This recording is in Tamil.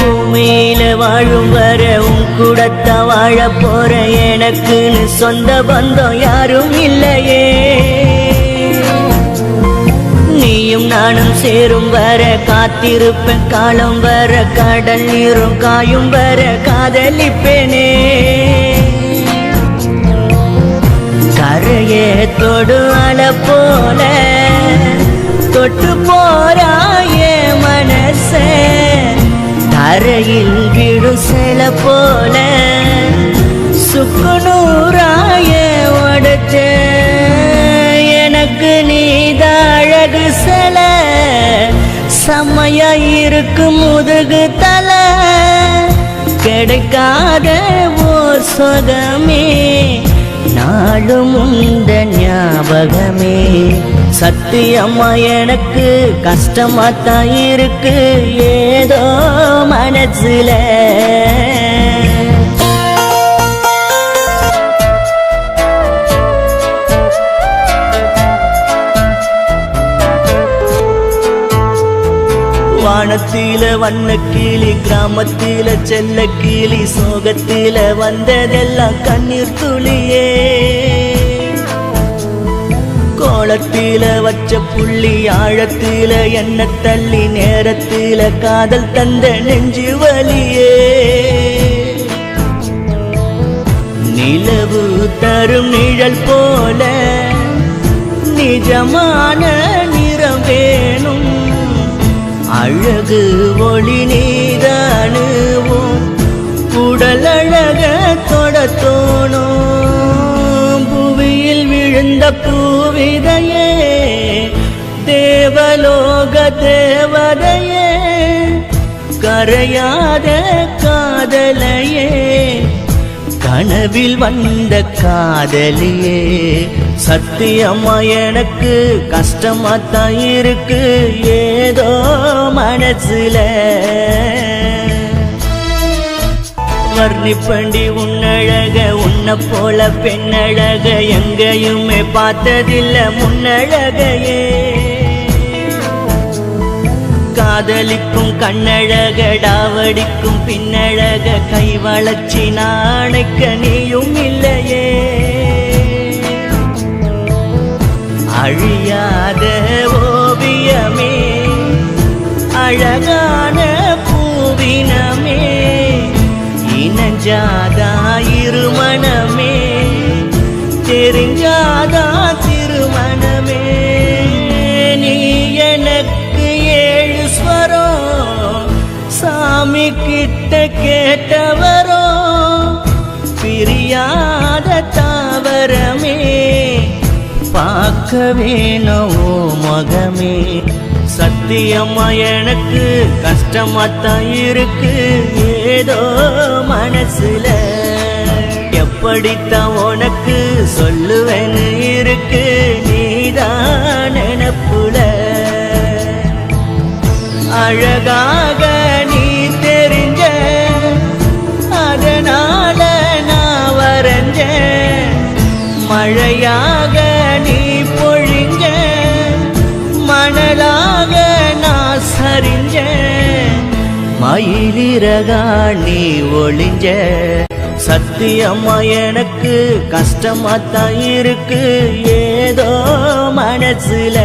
பூமியில வாழும் வர உன் கூடத்த வாழ போற எனக்குன்னு சொந்த பந்தம் யாரும் இல்லையே நீயும் நானும் சேரும் வர காத்திருப்பேன் காலம் வர கடல் நீரும் காயும் வர காதலிப்பேனே கரையே தொடு அலை போல தொட்டு போறாயே மனசே தரையில் விடும் சில போல சுக்குநூறாயே உடைச்ச எனக்கு நீதான் அழகு சில செம்மையா இருக்கு முதுகு தலை கிடைக்காத ஓர் சொகமே நாளும் உண்ட ஞாபகமே சத்தியம்மா எனக்கு கஷ்டமாத்தான் இருக்கு ஏதோ மனசுல வானத்தில வண்ண கிளி கிராமத்தில செல்ல கிளி சோகத்தில வந்ததெல்லாம் கண்ணீர் துளியே கோலத்தில வச்ச புள்ளி ஆழத்தில என்ன தள்ளி நேரத்தில காதல் தந்த நெஞ்சு வலியே நிலவு தரும் நிழல் போல நிஜமான நிறம் வேணும் அழகு ஒளி நீதானுவோம் உடல் அழக தொட தோணும் புவியில் விழுந்த பூவிதையே தேவலோக தேவதையே கரையாத காதலையே கனவில் வந்த காதலியே சத்தியம்மா எனக்கு கஷ்டமாத்தான் இருக்கு ஏதோ மனசுல வர்ணிப்பண்டி உன்னழக உன்னை போல பெண்ணழக எங்கேயுமே பார்த்ததில்ல முன்னழகையே காதலிக்கும் கண்ணழக டாவடிக்கும் பின்னழக கை வளர்ச்சி நாணைக்க நீயும் இல்லையே அழியாத ஓவியமே அழகான பூவினமே இனஞ்சாதா இருமணமே தெரிஞ்சாதா திருமணமே நீ எனக்கு 7 ஸ்வரம் சாமி கிட்ட கேட்டவரோ பிரியாத தாவரமே பார்க்க வேணும் முகமே சத்தியம்மா எனக்கு கஷ்டமாத்தான் இருக்கு ஏதோ மனசுல எப்படித்தான் உனக்கு சொல்லுவேன்னு இருக்கு நீதான் நினைப்புல அழகாக நீ தெரிஞ்ச அதனால நான் வரைஞ்ச மழையாக நீ பொழிஞ்ச மணலாக நான் சரிஞ்ச மயிலிறகா நீ ஒளிஞ்ச சத்தியம்மா எனக்கு கஷ்டமாத்தான் இருக்கு ஏதோ மனசுல